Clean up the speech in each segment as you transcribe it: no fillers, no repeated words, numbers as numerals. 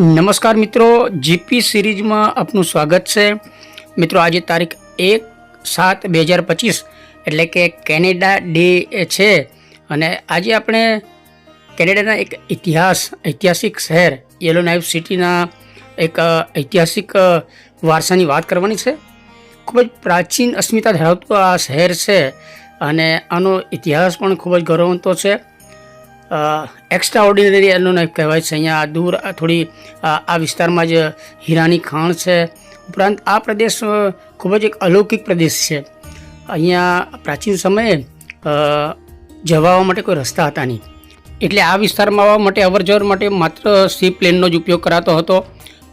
નમસ્કાર મિત્રો, જીપી સિરીઝમાં આપનું સ્વાગત છે। મિત્રો આજે તારીખ 1/7/2025 એટલે કે કેનેડા ડે છે અને આજે આપણે કેનેડાના એક ઐતિહાસિક શહેર યેલોનાઇફ સિટીના એક ઐતિહાસિક વારસાની વાત કરવાની છે। ખૂબ જ પ્રાચીન અસ્મિતા ધરાવતું આ શહેર છે અને આનો ઇતિહાસ પણ ખૂબ જ ગૌરવવંતો છે। એક્સ્ટ્રા ઓર્ડિનરી યેલોનાઇફ કહેવાય છે। અહીંયા દૂર થોડી આ વિસ્તારમાં જ હીરાની ખાણ છે। ઉપરાંત આ પ્રદેશ ખૂબ જ એક અલૌકિક પ્રદેશ છે। અહીંયા પ્રાચીન સમયે જવા માટે કોઈ રસ્તા હતા નહીં, એટલે આ વિસ્તારમાં આવવા માટે અવરજવર માટે માત્ર સી પ્લેનનો જ ઉપયોગ કરાતો હતો,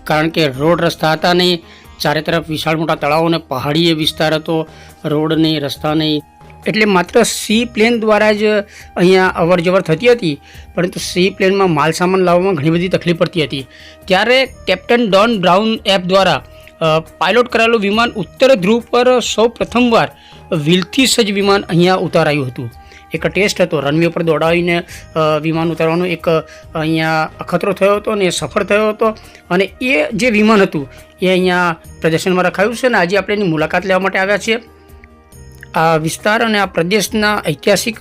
કારણ કે રોડ રસ્તા હતા નહીં। ચારે તરફ વિશાળ મોટા તળાવો અને પહાડીય વિસ્તાર હતો, રોડ નહીં, રસ્તા નહીં, એટલે માત્ર સી પ્લેન દ્વારા જ અહીંયા અવર જવર થતી હતી। પરંતુ સી પ્લેનમાં માલ સામાન લાવવામાં ઘણી બધી તકલીફ પડતી હતી। ત્યારે કેપ્ટન ડોન બ્રાઉન એફ દ્વારા પાયલોટ કરાયેલું વિમાન ઉત્તર ધ્રુવ પર સૌ પ્રથમવાર વ્હીલથી સજ્જ વિમાન અહીંયા ઉતારાયું હતું। એક ટેસ્ટ હતો, રનવે પર દોડાવીને વિમાન ઉતારવાનો એક અહીંયા અખતરો થયો હતો અને સફળ થયો હતો અને એ જે વિમાન હતું એ અહીંયા પ્રદર્શનમાં રખાયું છે અને આજે આપણે એની મુલાકાત લેવા માટે આવ્યા છીએ। આ વિસ્તાર અને આ પ્રદેશના ઐતિહાસિક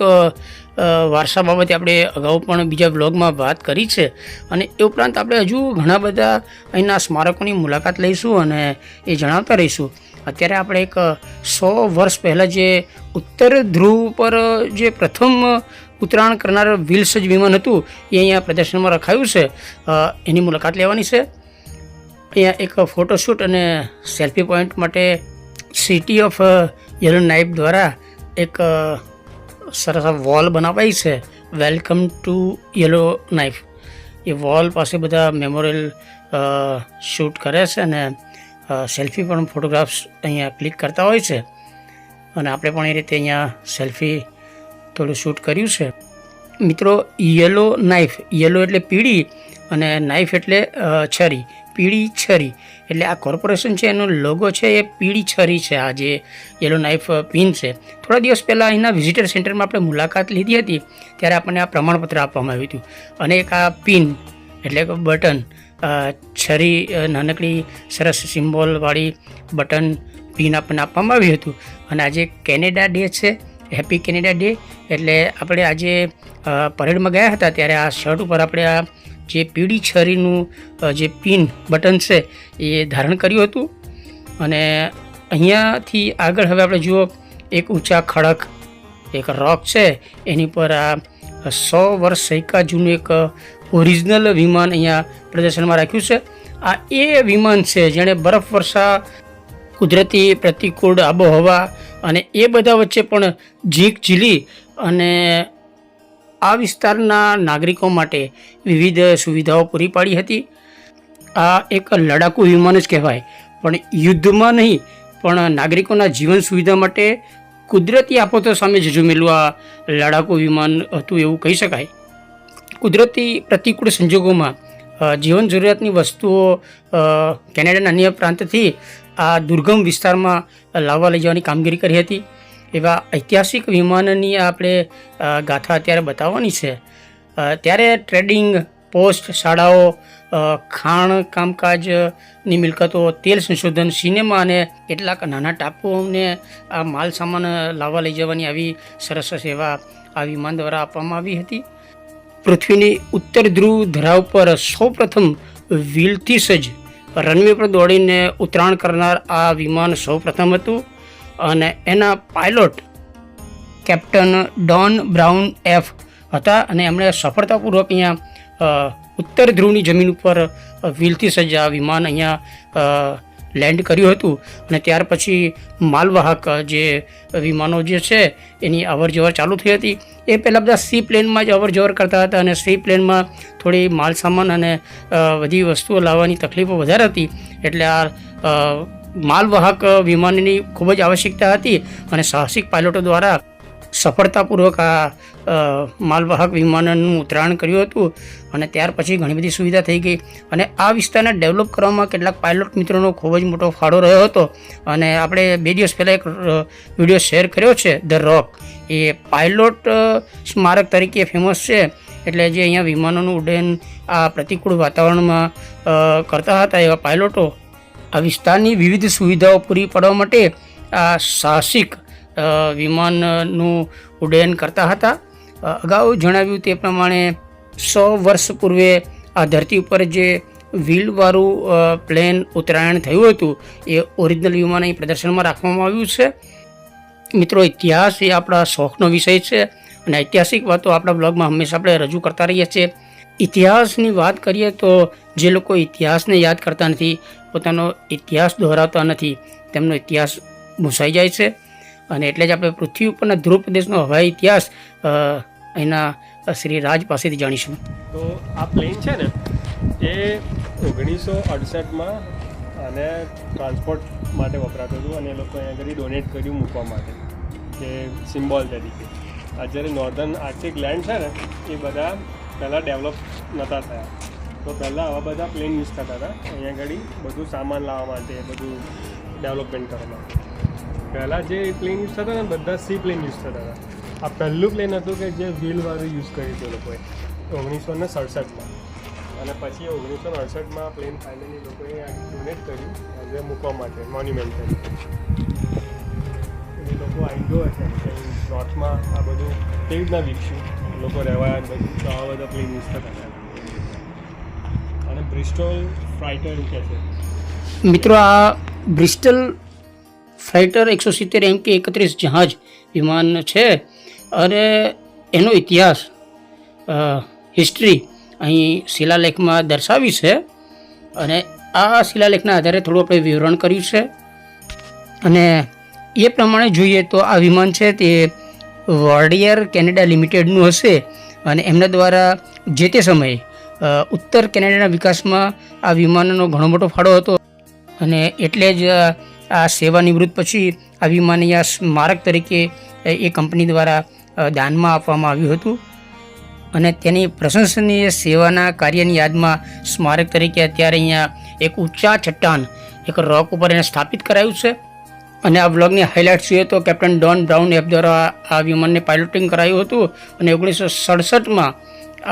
વારસા બાબતે આપણે અગાઉ પણ બીજા બ્લોગમાં વાત કરી છે અને એ ઉપરાંત આપણે હજુ ઘણા બધા અહીંના સ્મારકોની મુલાકાત લઈશું અને એ જણાવતા રહીશું। અત્યારે આપણે એક 100 વર્ષ પહેલાં જે ઉત્તર ધ્રુવ પર જે પ્રથમ ઉતરાણ કરનાર વ્હીલસજ વિમાન હતું એ અહીંયા પ્રદર્શનમાં રખાયું છે, એની મુલાકાત લેવાની છે। અહીંયા એક ફોટોશૂટ અને સેલ્ફી પોઈન્ટ માટે સિટી ઓફ યેલોનાઇફ દ્વારા એક સરસ વોલ બનાવાઈ છે, વેલકમ ટુ યેલોનાઇફ। એ વોલ પાસે બધા મેમોરિયલ શૂટ કરે છે અને સેલ્ફી પણ ફોટોગ્રાફ્સ અહીંયા ક્લિક કરતા હોય છે અને આપણે પણ એ રીતે અહીંયા સેલ્ફી થોડું શૂટ કર્યું છે। મિત્રો, યેલોનાઇફ, યેલો એટલે પીળી અને નાઇફ એટલે છરી, પીળી છરી, એટલે આ કોર્પોરેશન છે એનો લોગો છે એ પીળી છરી છે। આ જે યેલોનાઇફ પિન છે, થોડા દિવસ પહેલાં અહીંના વિઝિટર સેન્ટરમાં આપણે મુલાકાત લીધી હતી ત્યારે આપણને આ પ્રમાણપત્ર આપવામાં આવ્યું હતું અને એક આ પિન એટલે કે બટન, છરી, નાનકડી સરસ સિમ્બોલવાળી બટન પિન આપણને આપવામાં આવ્યું હતું। અને આજે કેનેડા ડે છે, હેપી કેનેડા ડે, એટલે આપણે આજે પરેડમાં ગયા હતા ત્યારે આ શર્ટ ઉપર આપણે આ જે પીળી છરીનું જે પિન બટન છે એ ધારણ કર્યું હતું। અને અહીંયાથી આગળ હવે આપણે જુઓ એક ઊંચા ખડક એક રોક છે, એની પર આ 100 વર્ષ સૈકા જૂનું એક ઓરિજિનલ વિમાન અહીંયા પ્રદર્શનમાં રાખ્યું છે। આ એ વિમાન છે જેણે બરફ વર્ષા, કુદરતી પ્રતિકૂળ આબોહવા અને એ બધા વચ્ચે પણ ઝીંક ઝીલી અને આ વિસ્તારના નાગરિકો માટે વિવિધ સુવિધાઓ પૂરી પાડી હતી। આ એક લડાકુ વિમાન જ કહેવાય, પણ યુદ્ધમાં નહીં પણ નાગરિકોના જીવન સુવિધા માટે કુદરતી આફતો સામે ઝઝૂમેલું આ લડાકુ વિમાન હતું એવું કહી શકાય। કુદરતી પ્રતિકૂળ સંજોગોમાં જીવન જરૂરિયાતની વસ્તુઓ કેનેડાના અન્ય પ્રાંતથી આ દુર્ગમ વિસ્તારમાં લાવવા લઈ જવાની કામગીરી કરી હતી। એવા ઐતિહાસિક વિમાનની આપણે ગાથા અત્યારે બતાવવાની છે। ત્યારે ટ્રેડિંગ પોસ્ટ, શાળાઓ, ખાણ કામકાજની મિલકતો, તેલ સંશોધન, સિનેમા અને કેટલાક નાના ટાપુઓને આ માલ સામાન લાવવા લઈ જવાની આવી સરસ સેવા આ વિમાન દ્વારા આપવામાં આવી હતી। પૃથ્વીની ઉત્તર ધ્રુવ ધરાવ પર સૌપ્રથમ વ્હીલથી સજ્જ રનવે પર દોડીને ઉતરાણ કરનાર આ વિમાન સૌપ્રથમ હતું અને એના pilot captain Don brown F હતા અને એમણે સફળતાપૂર્વક અહીંયા ઉત્તર ધ્રુવની જમીન ઉપર વ્હીલથી સજ્જ આ વિમાન અહીંયા લેન્ડ કર્યું હતું અને ત્યાર પછી માલવાહક જે વિમાનો જે છે એની અવર જવર ચાલુ થઈ હતી। એ પહેલાં બધા સી પ્લેનમાં જ અવર જવર કરતા હતા અને સી પ્લેનમાં થોડી માલ સામાન અને બધી વસ્તુઓ લાવવાની તકલીફો વધારે હતી, એટલે આ માલવાહક વિમાનની ખૂબ જ આવશ્યકતા હતી અને સાહસિક પાયલોટો દ્વારા સફળતાપૂર્વક આ માલવાહક વિમાનનું ઉતરાણ કર્યું હતું અને ત્યાર પછી ઘણી બધી સુવિધા થઈ ગઈ અને આ વિસ્તારને ડેવલપ કરવામાં કેટલાક પાયલોટ મિત્રોનો ખૂબ જ મોટો ફાળો રહ્યો હતો। અને આપણે 2 દિવસ પહેલાં એક વિડીયો શેર કર્યો છે, ધ રોક, એ પાયલોટ સ્મારક તરીકે ફેમસ છે। એટલે જે અહીંયા વિમાનોનું ઉડ્ડયન આ પ્રતિકૂળ વાતાવરણમાં કરતા હતા એવા પાયલોટો આ વિસ્તારની વિવિધ સુવિધાઓ પૂરી પાડવા માટે આ સાહસિક વિમાનનું ઉડ્ડયન કરતા હતા. અગાઉ જણાવ્યું તે પ્રમાણે 100 વર્ષ પૂર્વે આ ધરતી ઉપર જે વ્હીલવાળું પ્લેન ઉત્તરાયણ થયું હતું એ ઓરિજિનલ વિમાન અહીં પ્રદર્શનમાં રાખવામાં આવ્યું છે. મિત્રો, ઇતિહાસ એ આપણા શોખનો વિષય છે અને ઐતિહાસિક વાતો આપણા બ્લોગમાં હંમેશા આપણે રજૂ કરતા રહીએ છીએ. ઇતિહાસની વાત કરીએ તો જે લોકો ઇતિહાસને યાદ કરતા નથી, પોતાનો ઇતિહાસ દોહરાવતા નથી, તેમનો ઇતિહાસ ભૂસાઈ જાય છે. અને એટલે જ આપણે પૃથ્વી ઉપરના ધ્રુવ પ્રદેશનો હવાઈ ઇતિહાસ અહીંના શ્રી રાજ પાસેથી જાણીશું. તો આ પ્લેન છે ને એ 1968માં અને ટ્રાન્સપોર્ટ માટે વપરાતું હતું અને એ લોકો અહીંયા આગળ ડોનેટ કર્યું મૂકવા માટે કે સિમ્બોલ તરીકે. આ જ્યારે નોર્ધન આર્ટિક લેન્ડ છે ને એ બધા પહેલાં ડેવલપ નહોતા થયા, તો પહેલાં આવા બધા પ્લેન યુઝ થતા હતા અહીંયા આગળ બધું સામાન લાવવા માટે, બધું ડેવલપમેન્ટ કરવા માટે. પહેલાં જે પ્લેન યુઝ થતા ને બધા સી પ્લેન યુઝ થતા હતા. આ પહેલું પ્લેન હતું કે જે વ્હીલવાળું યુઝ કર્યું હતું લોકોએ 1967માં, અને પછી 1968માં પ્લેન ફાઇનલી લોકોએ ડોનેટ કર્યું એઝ મૂકવા માટે મોન્યુમેન્ટ તરીકે. એ લોકો આઈડો હતા કે નોર્થમાં આ બધું કેવી રીતના વિકસ્યું, લોકો રહેવા બધું, તો આવા બધા પ્લેન યુઝ થતા હતા. અને બ્રિસ્ટોલ ફ્રાઇટર કહે છે. મિત્રો, આ બ્રિસ્ટલ ફાઇટર 170 MK-31 જહાજ વિમાન છે અને એનો ઇતિહાસ હિસ્ટ્રી અહીં શિલાલેખમાં દર્શાવી છે. અને આ શિલાલેખના આધારે થોડું આપણે વિવરણ કર્યું છે. અને એ પ્રમાણે જોઈએ તો આ વિમાન છે તે વોર્ડિયર કેનેડા લિમિટેડનું હશે અને એમના દ્વારા જે તે સમયે ઉત્તર કેનેડાના વિકાસમાં આ વિમાનનો ઘણો મોટો ફાળો હતો. અને એટલે જ આ સેવા નિવૃત્ત પછી આ વિમાન અહીંયા સ્મારક તરીકે એ કંપની દ્વારા દાનમાં આપવામાં આવ્યું હતું. અને તેની પ્રશંસનીય સેવાના કાર્યની યાદમાં સ્મારક તરીકે અત્યારે અહીંયા એક ઊંચા ચટ્ટાન, એક રોક ઉપર એને સ્થાપિત કરાયું છે. અને આ બ્લોગની હાઇલાઇટ્સ જોઈએ તો કેપ્ટન ડોન બ્રાઉન એફ દ્વારા આ વિમાનને પાયલોટિંગ કરાયું હતું અને 1967માં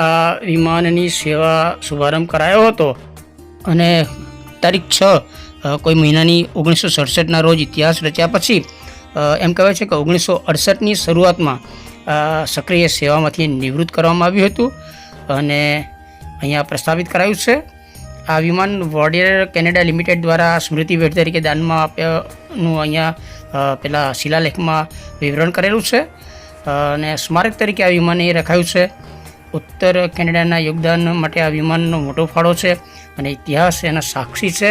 આ વિમાનની સેવા શુભારંભ કરાયો હતો. અને તારીખ 6 કોઈ મહિનાની 1967ના રોજ ઇતિહાસ રચ્યા પછી એમ કહેવાય છે કે 1968ની શરૂઆતમાં સક્રિય સેવામાંથી નિવૃત્ત કરવામાં આવ્યું હતું અને અહીંયા પ્રસ્થાપિત કરાયું છે. આ વિમાન વોર્ડિયર કેનેડા લિમિટેડ દ્વારા સ્મૃતિ ભેટ તરીકે દાનમાં આપ્યાનું અહીંયા પેલા શિલાલેખમાં વિવરણ કરેલું છે અને સ્મારક તરીકે આ વિમાન એ રખાયું છે. ઉત્તર કેનેડાના યોગદાન માટે આ વિમાનનો મોટો ફાળો છે અને ઇતિહાસ એના સાક્ષી છે.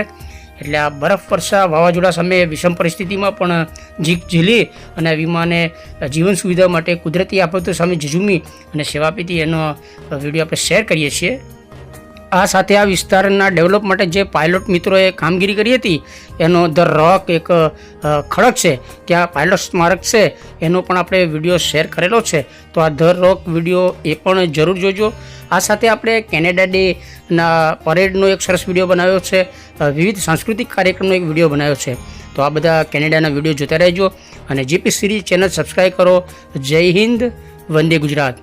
એટલે આ બરફ વર્ષા વાવાઝોડા સામે વિષમ પરિસ્થિતિમાં પણ જીક ઝીલી અને આ વિમાને જીવન સુવિધા માટે કુદરતી આફતો સામે ઝઝૂમી અને સેવા આપી એનો વિડીયો આપણે શેર કરીએ છીએ. આ સાથે આ વિસ્તારના ડેવલપ માટે જે પાયલોટ મિત્રોએ કામગીરી કરી હતી એનો ધ રોક એક ખડક છે, ત્યાં પાયલોટ સ્મારક છે, એનો પણ આપણે વિડીયો શેર કરેલો છે. તો આ ધ રોક વિડીયો એ પણ જરૂર જોજો. આ સાથે આપણે કેનેડા ડેના પરેડનો એક સરસ વિડીયો બનાવ્યો છે, વિવિધ સાંસ્કૃતિક કાર્યક્રમનો એક વિડીયો બનાવ્યો છે. તો આ બધા કેનેડાના વિડીયો જોતા રહેજો અને જીપી સિરીઝ ચેનલ સબસ્ક્રાઈબ કરો. જય હિન્દ, વંદે ગુજરાત.